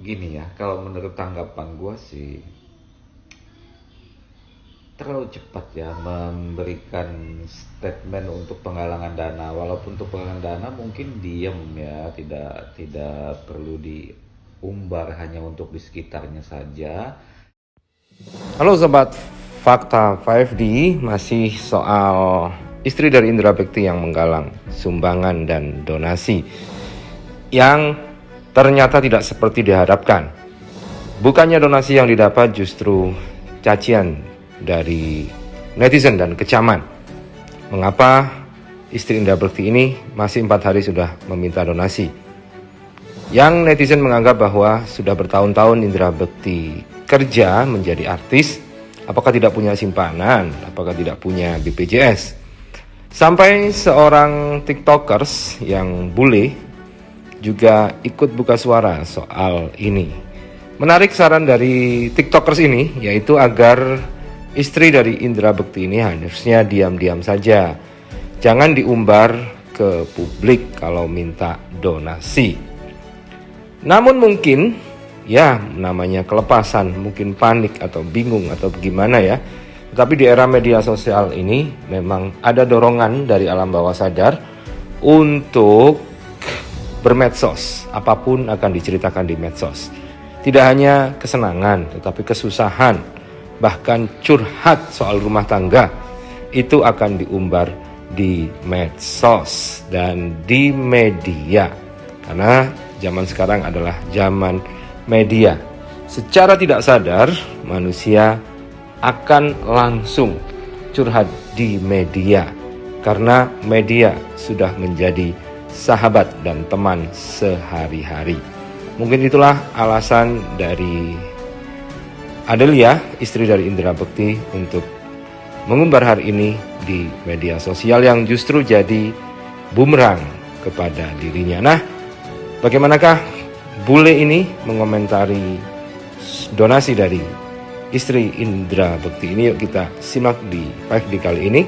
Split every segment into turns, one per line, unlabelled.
gini ya, kalau menurut tanggapan gue sih terlalu cepat ya memberikan statement untuk penggalangan dana. Walaupun untuk penggalangan dana mungkin diem ya, tidak perlu diumbar, hanya untuk di sekitarnya saja.
Halo Sobat Fakta 5D, masih soal istri dari Indra Bekti yang menggalang sumbangan dan donasi yang ternyata tidak seperti diharapkan. Bukannya donasi yang didapat justru cacian dari netizen dan kecaman. Mengapa istri Indra Bekti ini masih 4 hari sudah meminta donasi? Yang netizen menganggap bahwa sudah bertahun-tahun Indra Bekti kerja menjadi artis, apakah tidak punya simpanan, apakah tidak punya BPJS. Sampai seorang tiktokers yang bule juga ikut buka suara soal ini. Menarik saran dari tiktokers ini, yaitu agar istri dari Indra Bekti ini harusnya diam-diam saja. Jangan diumbar ke publik kalau minta donasi. Namun mungkin, ya namanya kelepasan, mungkin panik atau bingung atau bagaimana ya. Tetapi di era media sosial ini memang ada dorongan dari alam bawah sadar untuk bermedsos. Apapun akan diceritakan di medsos. Tidak hanya kesenangan, tetapi kesusahan, bahkan curhat soal rumah tangga, itu akan diumbar di medsos dan di media. Karena zaman sekarang adalah zaman media. Secara tidak sadar, manusia akan langsung curhat di media. Karena media sudah menjadi sahabat dan teman sehari-hari. Mungkin itulah alasan dari Adelia, istri dari Indra Bekti, untuk mengumbar hari ini di media sosial yang justru jadi bumerang kepada dirinya. Nah, bagaimanakah bule ini mengomentari donasi dari istri Indra Bekti ini? Yuk kita simak di 5D kali ini.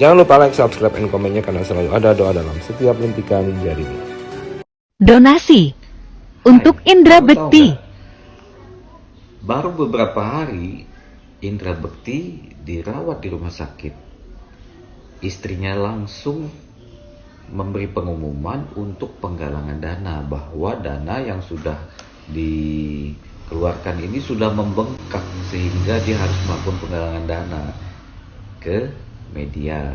Jangan lupa like, subscribe, dan komennya karena selalu ada doa dalam setiap lintikan jarimu.
Donasi untuk Indra Bekti.
Baru beberapa hari Indra Bekti dirawat di rumah sakit. Istrinya langsung memberi pengumuman untuk penggalangan dana, bahwa dana yang sudah dikeluarkan ini sudah membengkak sehingga dia harus melakukan penggalangan dana ke media.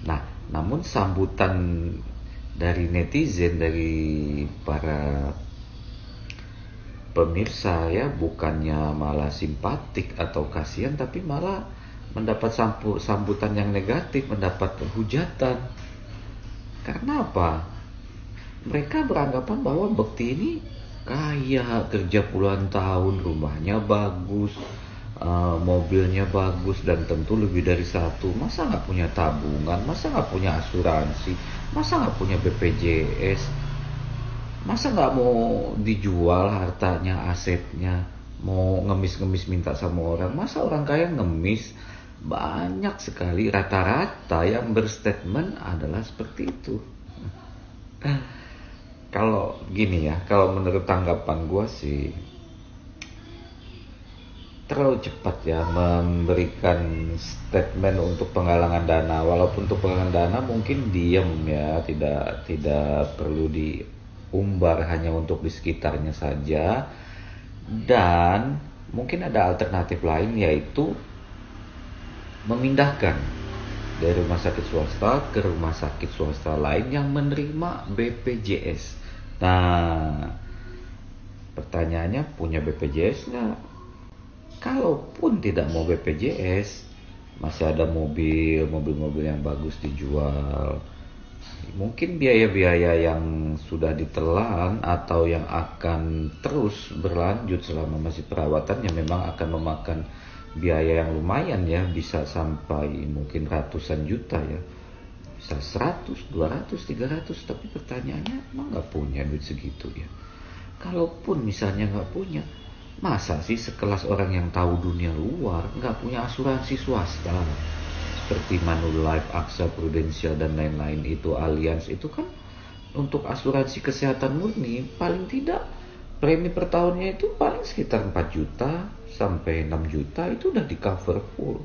Nah, namun sambutan dari netizen, dari para pemirsa ya, bukannya malah simpatik atau kasihan, tapi malah mendapat sambutan yang negatif, mendapat hujatan. Karena apa? Mereka beranggapan bahwa Bekti ini kaya, kerja puluhan tahun, rumahnya bagus, mobilnya bagus, dan tentu lebih dari satu. Masa nggak punya tabungan? Masa nggak punya asuransi? Masa nggak punya BPJS? Masa nggak mau dijual hartanya, asetnya? Mau ngemis-ngemis minta sama orang? Masa orang kaya ngemis? Banyak sekali, rata-rata yang berstatement adalah seperti itu. Kalau gini ya, kalau menurut tanggapan gue sih terlalu cepat ya memberikan statement untuk penggalangan dana. Walaupun untuk penggalangan dana mungkin diem ya, tidak perlu diumbar, hanya untuk di sekitarnya saja. Dan mungkin ada alternatif lain, yaitu memindahkan dari rumah sakit swasta ke rumah sakit swasta lain yang menerima BPJS. Nah, pertanyaannya, punya BPJS nggak? Kalaupun tidak mau BPJS, masih ada mobil yang bagus dijual. Mungkin biaya-biaya yang sudah ditelan atau yang akan terus berlanjut selama masih perawatan, yang memang akan memakan biaya yang lumayan ya, bisa sampai mungkin ratusan juta ya, bisa 100, 200, 300. Tapi pertanyaannya, emang nggak punya duit segitu ya? Kalaupun misalnya nggak punya, masa sih sekelas orang yang tahu dunia luar nggak punya asuransi swasta seperti Manulife, AXA, Prudential, dan lain-lain itu, Allianz itu kan untuk asuransi kesehatan murni, paling tidak premi per tahunnya itu paling sekitar 4 juta sampai 6 juta itu udah di cover full.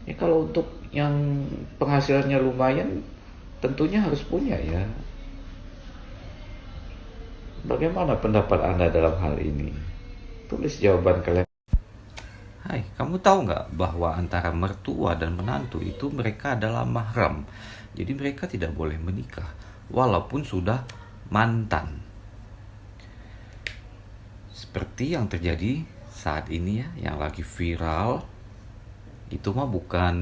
Ya kalau untuk yang penghasilannya lumayan tentunya harus punya ya. Bagaimana pendapat Anda dalam hal ini? Tulis jawaban kalian. Hai, kamu tahu nggak bahwa antara mertua dan menantu itu mereka adalah mahram. Jadi mereka tidak boleh menikah walaupun sudah mantan. Seperti yang terjadi saat ini ya, yang lagi viral. Itu mah bukan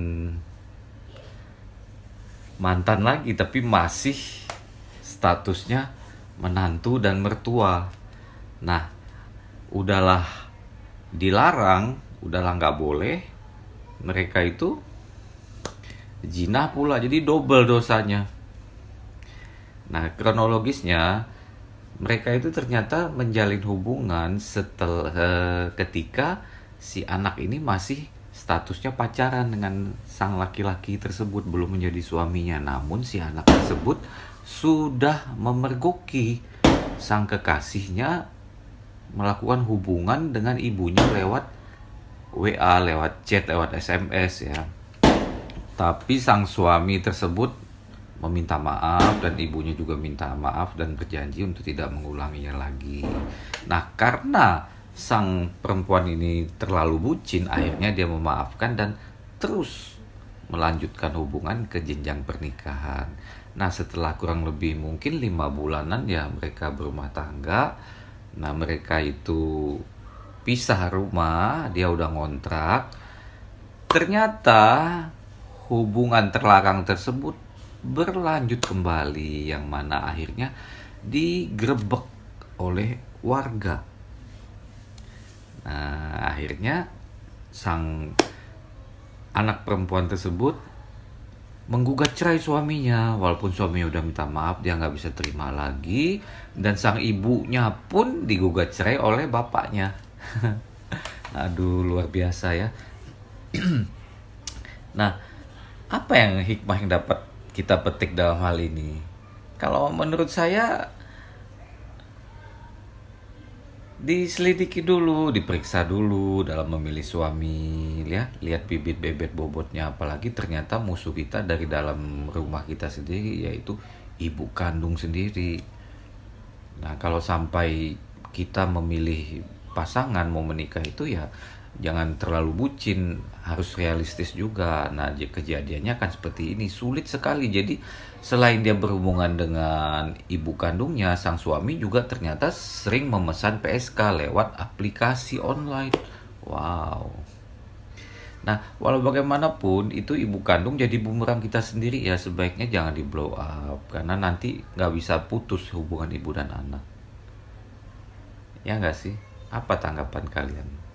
mantan lagi, tapi masih statusnya menantu dan mertua. Nah, udahlah dilarang, udahlah nggak boleh. Mereka itu zina pula, jadi double dosanya. Nah, kronologisnya mereka itu ternyata menjalin hubungan ketika si anak ini masih statusnya pacaran dengan sang laki-laki tersebut, belum menjadi suaminya. Namun si anak tersebut sudah memergoki sang kekasihnya melakukan hubungan dengan ibunya lewat WA, lewat chat, lewat SMS ya. Tapi sang suami tersebut meminta maaf dan ibunya juga minta maaf dan berjanji untuk tidak mengulanginya lagi. Nah, karena sang perempuan ini terlalu bucin, akhirnya dia memaafkan dan terus melanjutkan hubungan ke jenjang pernikahan. Nah, setelah kurang lebih mungkin 5 bulanan ya mereka berumah tangga. Nah, mereka itu pisah rumah, dia udah ngontrak. Ternyata hubungan terlarang tersebut berlanjut kembali, yang mana akhirnya digerebek oleh warga. Nah, akhirnya sang anak perempuan tersebut menggugat cerai suaminya. Walaupun suaminya udah minta maaf, dia nggak bisa terima lagi. Dan sang ibunya pun digugat cerai oleh bapaknya. Aduh, luar biasa ya. Nah, apa yang hikmah yang dapat kita petik dalam hal ini? Kalau menurut saya, diselidiki dulu, diperiksa dulu dalam memilih suami ya. Lihat bibit bebet bobotnya, apalagi ternyata musuh kita dari dalam rumah kita sendiri, yaitu ibu kandung sendiri. Nah, kalau sampai kita memilih pasangan mau menikah itu ya jangan terlalu bucin, harus realistis juga. Nah, kejadiannya kan seperti ini, sulit sekali. Jadi selain dia berhubungan dengan ibu kandungnya, sang suami juga ternyata sering memesan PSK lewat aplikasi online. Wow. Nah, walau bagaimanapun itu ibu kandung jadi bumerang kita sendiri ya. Sebaiknya jangan di blow up, karena nanti nggak bisa putus hubungan ibu dan anak. Ya nggak sih? Apa tanggapan kalian?